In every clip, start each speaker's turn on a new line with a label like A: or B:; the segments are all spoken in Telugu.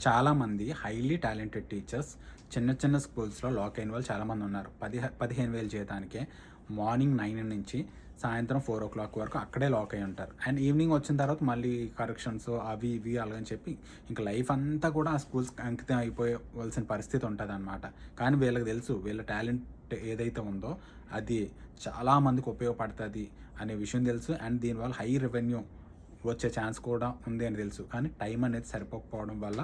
A: చాలామంది హైలీ టాలెంటెడ్ టీచర్స్ చిన్న చిన్న స్కూల్స్లో లాక్ అయిన వాళ్ళు చాలామంది ఉన్నారు. 15,000 జీతానికే మార్నింగ్ 9 నుంచి సాయంత్రం 4 వరకు అక్కడే లాక్ అయి ఉంటారు. అండ్ ఈవినింగ్ వచ్చిన తర్వాత మళ్ళీ కరెక్షన్స్ అవి ఇవి అలాగని చెప్పి ఇంక లైఫ్ అంతా కూడా ఆ స్కూల్స్కి అంకితం అయిపోవలసిన పరిస్థితి ఉంటుందన్నమాట. కానీ వీళ్ళకి తెలుసు వీళ్ళ టాలెంట్ ఏదైతే ఉందో అది చాలామందికి ఉపయోగపడుతుంది అనే విషయం తెలుసు. అండ్ దీనివల్ల హై రెవెన్యూ వచ్చే ఛాన్స్ కూడా ఉంది అని తెలుసు. కానీ టైం అనేది సరిపోకపోవడం వల్ల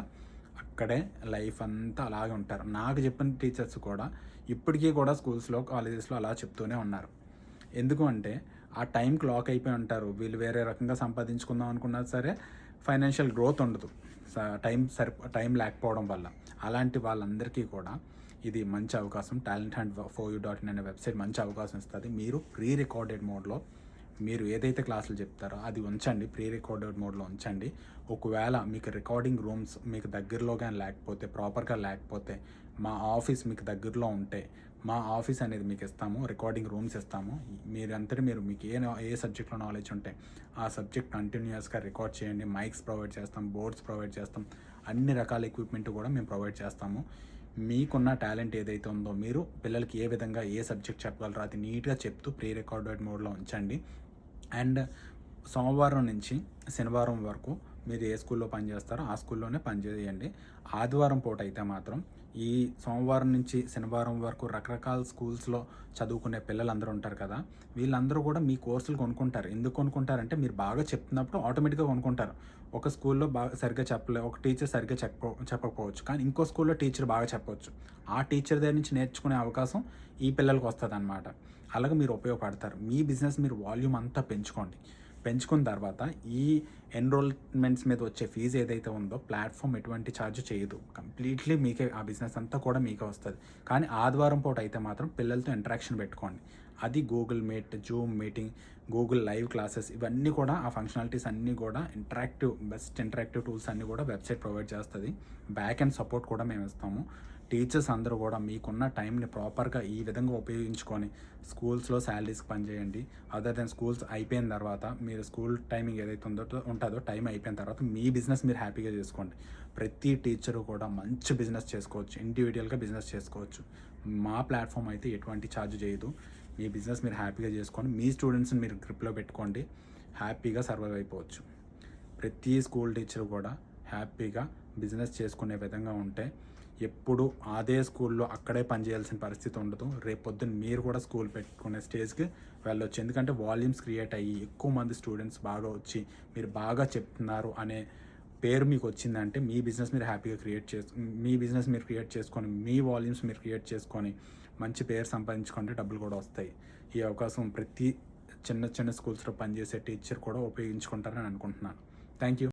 A: అక్కడే లైఫ్ అంతా అలాగే ఉంటారు. నాకు చెప్పిన టీచర్స్ కూడా ఇప్పటికీ కూడా స్కూల్స్లో కాలేజెస్లో అలా చెప్తూనే ఉన్నారు. ఎందుకు అంటే ఆ టైంకి లాక్ అయిపోయి ఉంటారు. వీళ్ళు వేరే రకంగా సంపాదించుకుందాం అనుకున్నా సరే ఫైనాన్షియల్ గ్రోత్ ఉండదు టైం లేకపోవడం వల్ల. అలాంటి వాళ్ళందరికీ కూడా ఇది మంచి అవకాశం. talent4u.in అనే వెబ్సైట్ మంచి అవకాశం ఇస్తుంది. మీరు ప్రీ రికార్డెడ్ మోడ్లో మీరు ఏదైతే క్లాసులు చెప్తారో అది ఉంచండి, ప్రీ రికార్డెడ్ మోడ్లో ఉంచండి. ఒకవేళ మీకు రికార్డింగ్ రూమ్స్ మీకు దగ్గరలో కానీ లేకపోతే ప్రాపర్గా లేకపోతే మా ఆఫీస్ మీకు దగ్గరలో ఉంటే మా ఆఫీస్ అనేది మీకు ఇస్తాము, రికార్డింగ్ రూమ్స్ ఇస్తాము. మీరు మీకు ఏ సబ్జెక్ట్లో నాలెడ్జ్ ఉంటే ఆ సబ్జెక్ట్ కంటిన్యూస్గా రికార్డ్ చేయండి. మైక్స్ ప్రొవైడ్ చేస్తాం, బోర్డ్స్ ప్రొవైడ్ చేస్తాం, అన్ని రకాల ఎక్విప్మెంట్ కూడా మేము ప్రొవైడ్ చేస్తాము. మీకున్న టాలెంట్ ఏదైతే ఉందో మీరు పిల్లలకి ఏ విధంగా ఏ సబ్జెక్ట్ చెప్పగలరో అది నీట్గా చెప్తూ ప్రీ రికార్డెడ్ మోడ్లో ఉంచండి. అండ్ సోమవారం నుంచి శనివారం వరకు మీరు ఏ స్కూల్లో పనిచేస్తారో ఆ స్కూల్లోనే పనిచేయండి. ఆదివారం పూట అయితే మాత్రం ఈ సోమవారం నుంచి శనివారం వరకు రకరకాల స్కూల్స్లో చదువుకునే పిల్లలందరూ ఉంటారు కదా, వీళ్ళందరూ కూడా మీ కోర్సులు కొనుక్కుంటారు. ఎందుకు కొనుక్కుంటారంటే మీరు బాగా చెప్తున్నప్పుడు ఆటోమేటిక్గా కొనుక్కుంటారు. ఒక స్కూల్లో బాగా సరిగ్గా ఒక టీచర్ సరిగ్గా చెప్పకపోవచ్చు, కానీ ఇంకో స్కూల్లో టీచర్ బాగా చెప్పవచ్చు. ఆ టీచర్ దగ్గర నుంచి నేర్చుకునే అవకాశం ఈ పిల్లలకు వస్తుంది అన్నమాట. అలాగే మీరు ఉపయోగపడతారు. మీ బిజినెస్ మీరు వాల్యూమ్ అంతా పెంచుకున్న తర్వాత ఈ ఎన్రోల్మెంట్స్ మీద వచ్చే ఫీజు ఏదైతే ఉందో ప్లాట్ఫామ్ ఎటువంటి ఛార్జ్ చేయదు. కంప్లీట్లీ మీకే ఆ బిజినెస్ అంతా కూడా మీకే వస్తుంది. కానీ ఆదివారం పూట అయితే మాత్రం పిల్లలతో ఇంటరాక్షన్ పెట్టుకోండి. అది Google meet, Zoom meeting, Google live classes ఇవన్నీ కూడా ఆ ఫంక్షనాలిటీస్ అన్నీ కూడా బెస్ట్ ఇంటరాక్టివ్ టూల్స్ అన్నీ కూడా వెబ్సైట్ ప్రొవైడ్ చేస్తుంది. బ్యాక్ అండ్ సపోర్ట్ కూడా మేము ఇస్తాము. టీచర్స్ అందరూ కూడా మీకున్న టైంని ప్రాపర్గా ఈ విధంగా ఉపయోగించుకొని స్కూల్స్లో శాలరీస్కి పనిచేయండి. అదర్ దెన్ స్కూల్స్ అయిపోయిన తర్వాత మీరు స్కూల్ టైమింగ్ ఏదైతే ఉంటుందో టైం అయిపోయిన తర్వాత మీ బిజినెస్ మీరు హ్యాపీగా చేసుకోండి. ప్రతి టీచరు కూడా మంచి బిజినెస్ చేసుకోవచ్చు, ఇండివిజువల్గా బిజినెస్ చేసుకోవచ్చు. మా ప్లాట్ఫామ్ అయితే ఎటువంటి ఛార్జ్ చేయదు. మీ బిజినెస్ మీరు హ్యాపీగా చేసుకొని మీ స్టూడెంట్స్ని మీరు గ్రిప్లో పెట్టుకోండి, హ్యాపీగా సర్వైవ్ అయిపోవచ్చు. ప్రతి స్కూల్ టీచర్ కూడా హ్యాపీగా బిజినెస్ చేసుకునే విధంగా ఉంటే ఎప్పుడు అదే స్కూల్లో అక్కడే పనిచేయాల్సిన పరిస్థితి ఉండదు. రేపొద్దున మీరు కూడా స్కూల్ పెట్టుకునే స్టేజ్కి వెళ్ళొచ్చు. ఎందుకంటే వాల్యూమ్స్ క్రియేట్ అయ్యి ఎక్కువ మంది స్టూడెంట్స్ బాగా వచ్చి మీరు బాగా చెప్తున్నారు అనే పేరు మీకు వచ్చిందంటే మీ బిజినెస్ మీరు క్రియేట్ చేసుకొని మీ వాల్యూమ్స్ మీరు క్రియేట్ చేసుకొని మంచి పేరు సంపాదించుకుంటే డబ్బులు కూడా వస్తాయి. ఈ అవకాశం ప్రతి చిన్న చిన్న స్కూల్స్లో పనిచేసే టీచర్ కూడా ఉపయోగించుకుంటారని అనుకుంటున్నాను. Thank you.